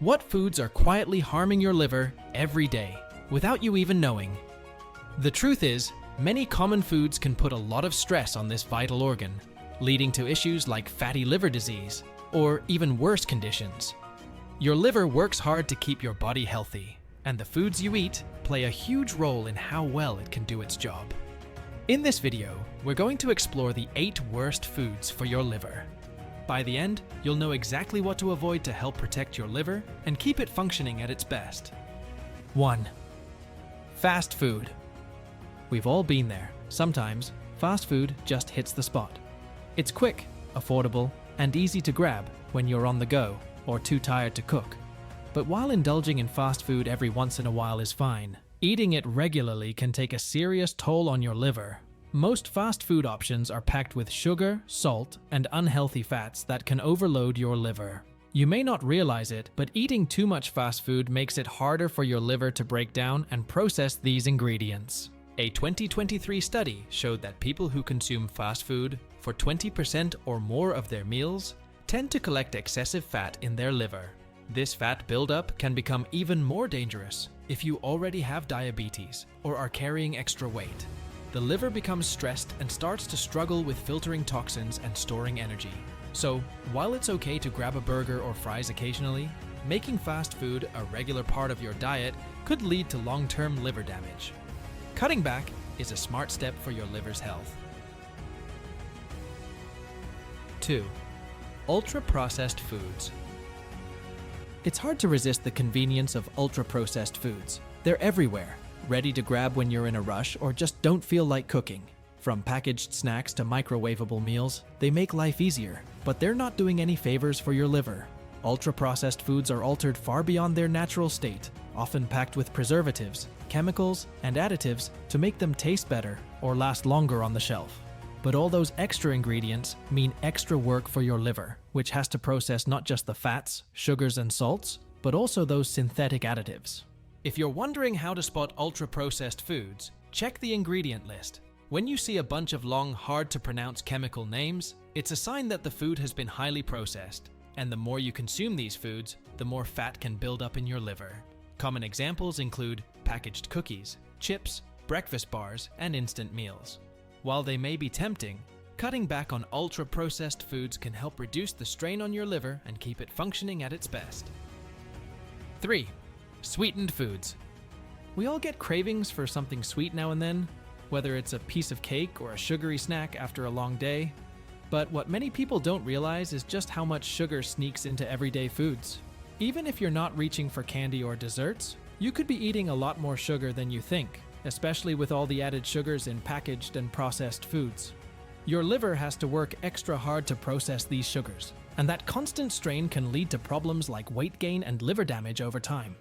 What foods are quietly harming your liver every day without you even knowing? The truth is, many common foods can put a lot of stress on this vital organ, leading to issues like fatty liver disease or even worse conditions. Your liver works hard to keep your body healthy, and the foods you eat play a huge role in how well it can do its job. In this video, we're going to explore the 8 worst foods for your liver. By the end, you'll know exactly what to avoid to help protect your liver and keep it functioning at its best. 1. Fast food. We've all been there. Sometimes, fast food just hits the spot. It's quick, affordable, and easy to grab when you're on the go or too tired to cook. But while indulging in fast food every once in a while is fine, eating it regularly can take a serious toll on your liver. Most fast food options are packed with sugar, salt, and unhealthy fats that can overload your liver. You may not realize it, but eating too much fast food makes it harder for your liver to break down and process these ingredients. A 2023 study showed that people who consume fast food for 20% or more of their meals tend to collect excessive fat in their liver. This fat buildup can become even more dangerous if you already have diabetes or are carrying extra weight. The liver becomes stressed and starts to struggle with filtering toxins and storing energy. So, while it's okay to grab a burger or fries occasionally, making fast food a regular part of your diet could lead to long-term liver damage. Cutting back is a smart step for your liver's health. 2. Ultra-processed foods. It's hard to resist the convenience of ultra-processed foods. They're everywhere, ready to grab when you're in a rush or just don't feel like cooking. From packaged snacks to microwavable meals, they make life easier, but they're not doing any favors for your liver. Ultra-processed foods are altered far beyond their natural state, often packed with preservatives, chemicals, and additives to make them taste better or last longer on the shelf. But all those extra ingredients mean extra work for your liver, which has to process not just the fats, sugars, and salts, but also those synthetic additives. If you're wondering how to spot ultra-processed foods, check the ingredient list. When you see a bunch of long, hard-to-pronounce chemical names, it's a sign that the food has been highly processed, and the more you consume these foods, the more fat can build up in your liver. Common examples include packaged cookies, chips, breakfast bars, and instant meals. While they may be tempting, cutting back on ultra-processed foods can help reduce the strain on your liver and keep it functioning at its best. 3. Sweetened foods. We all get cravings for something sweet now and then, whether it's a piece of cake or a sugary snack after a long day. But what many people don't realize is just how much sugar sneaks into everyday foods. Even if you're not reaching for candy or desserts, you could be eating a lot more sugar than you think, especially with all the added sugars in packaged and processed foods. Your liver has to work extra hard to process these sugars, and that constant strain can lead to problems like weight gain and liver damage over time.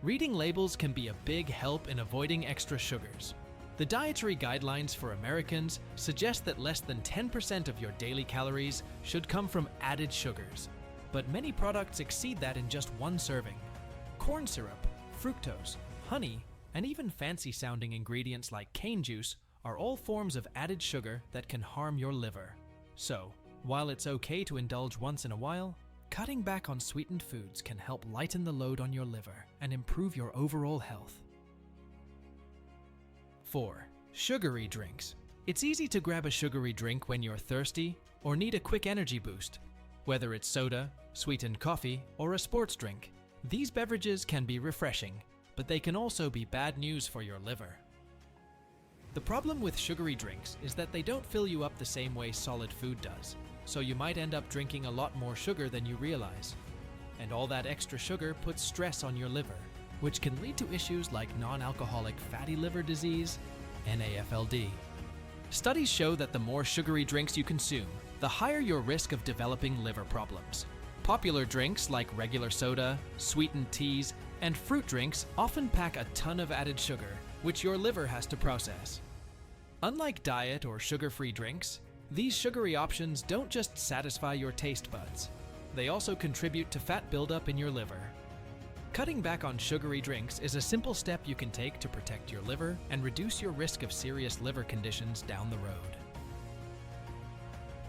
Reading labels can be a big help in avoiding extra sugars. The dietary guidelines for Americans suggest that less than 10% of your daily calories should come from added sugars, but many products exceed that in just one serving. Corn syrup, fructose, honey, and even fancy-sounding ingredients like cane juice are all forms of added sugar that can harm your liver. So, while it's okay to indulge once in a while, cutting back on sweetened foods can help lighten the load on your liver and improve your overall health. 4. Sugary drinks. It's easy to grab a sugary drink when you're thirsty or need a quick energy boost. Whether it's soda, sweetened coffee, or a sports drink, these beverages can be refreshing, but they can also be bad news for your liver. The problem with sugary drinks is that they don't fill you up the same way solid food does, so you might end up drinking a lot more sugar than you realize. And all that extra sugar puts stress on your liver, which can lead to issues like non-alcoholic fatty liver disease, NAFLD. Studies show that the more sugary drinks you consume, the higher your risk of developing liver problems. Popular drinks like regular soda, sweetened teas, and fruit drinks often pack a ton of added sugar, which your liver has to process. Unlike diet or sugar-free drinks, these sugary options don't just satisfy your taste buds. They also contribute to fat buildup in your liver. Cutting back on sugary drinks is a simple step you can take to protect your liver and reduce your risk of serious liver conditions down the road.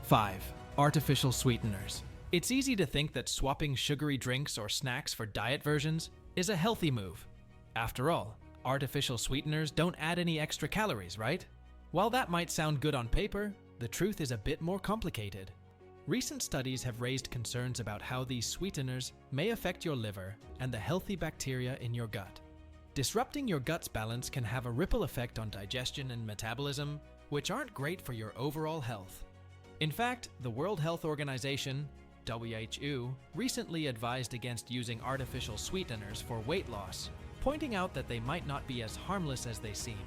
5. Artificial sweeteners. It's easy to think that swapping sugary drinks or snacks for diet versions is a healthy move. After all, artificial sweeteners don't add any extra calories, right? While that might sound good on paper, the truth is a bit more complicated. Recent studies have raised concerns about how these sweeteners may affect your liver and the healthy bacteria in your gut. Disrupting your gut's balance can have a ripple effect on digestion and metabolism, which aren't great for your overall health. In fact, the World Health Organization, WHO, recently advised against using artificial sweeteners for weight loss, pointing out that they might not be as harmless as they seem.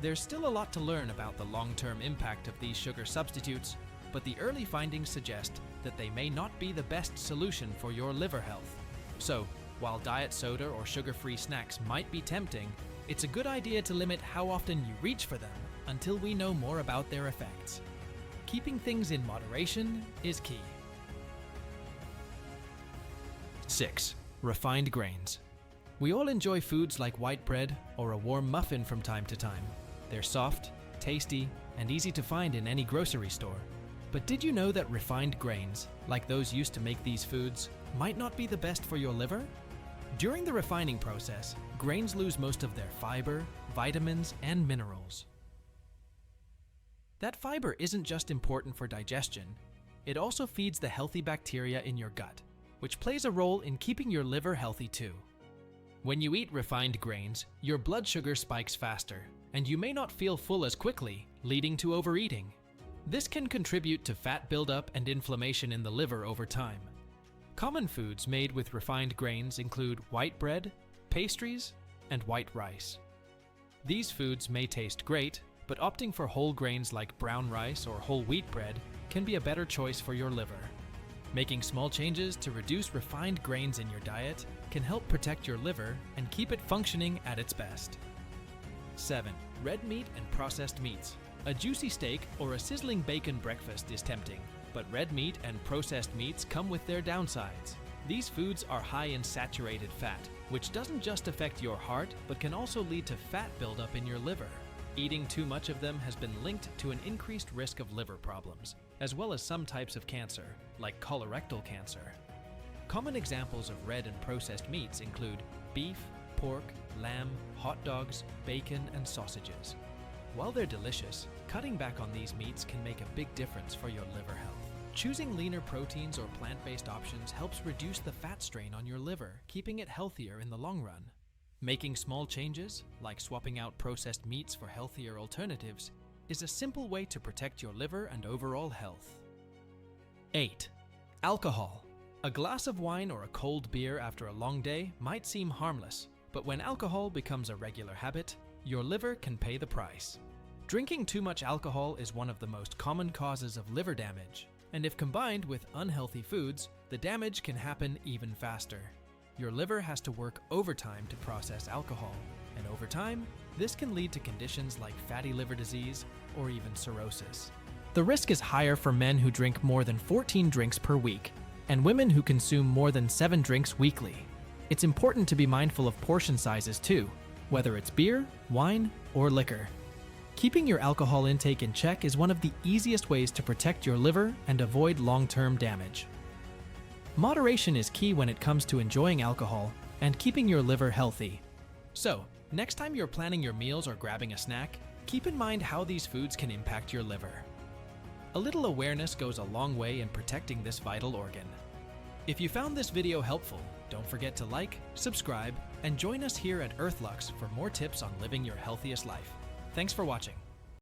There's still a lot to learn about the long-term impact of these sugar substitutes, but the early findings suggest that they may not be the best solution for your liver health. So, while diet soda or sugar-free snacks might be tempting, it's a good idea to limit how often you reach for them until we know more about their effects. Keeping things in moderation is key. 6. Refined grains. We all enjoy foods like white bread or a warm muffin from time to time. They're soft, tasty, and easy to find in any grocery store. But did you know that refined grains, like those used to make these foods, might not be the best for your liver? During the refining process, grains lose most of their fiber, vitamins, and minerals. That fiber isn't just important for digestion, it also feeds the healthy bacteria in your gut, which plays a role in keeping your liver healthy too. When you eat refined grains, your blood sugar spikes faster, and you may not feel full as quickly, leading to overeating. This can contribute to fat buildup and inflammation in the liver over time. Common foods made with refined grains include white bread, pastries, and white rice. These foods may taste great, but opting for whole grains like brown rice or whole wheat bread can be a better choice for your liver. Making small changes to reduce refined grains in your diet can help protect your liver and keep it functioning at its best. 7. Red meat and processed meats. A juicy steak or a sizzling bacon breakfast is tempting, but red meat and processed meats come with their downsides. These foods are high in saturated fat, which doesn't just affect your heart, but can also lead to fat buildup in your liver. Eating too much of them has been linked to an increased risk of liver problems, as well as some types of cancer, like colorectal cancer. Common examples of red and processed meats include beef, pork, lamb, hot dogs, bacon, and sausages. While they're delicious, cutting back on these meats can make a big difference for your liver health. Choosing leaner proteins or plant-based options helps reduce the fat strain on your liver, keeping it healthier in the long run. Making small changes, like swapping out processed meats for healthier alternatives, is a simple way to protect your liver and overall health. 8. Alcohol. A glass of wine or a cold beer after a long day might seem harmless, but when alcohol becomes a regular habit, your liver can pay the price. Drinking too much alcohol is one of the most common causes of liver damage, and if combined with unhealthy foods, the damage can happen even faster. Your liver has to work overtime to process alcohol, and over time, this can lead to conditions like fatty liver disease or even cirrhosis. The risk is higher for men who drink more than 14 drinks per week, and women who consume more than 7 drinks weekly. It's important to be mindful of portion sizes too, whether it's beer, wine, or liquor. Keeping your alcohol intake in check is one of the easiest ways to protect your liver and avoid long-term damage. Moderation is key when it comes to enjoying alcohol and keeping your liver healthy. So, next time you're planning your meals or grabbing a snack, keep in mind how these foods can impact your liver. A little awareness goes a long way in protecting this vital organ. If you found this video helpful, don't forget to like, subscribe, and join us here at Earthluxe for more tips on living your healthiest life. Thanks for watching.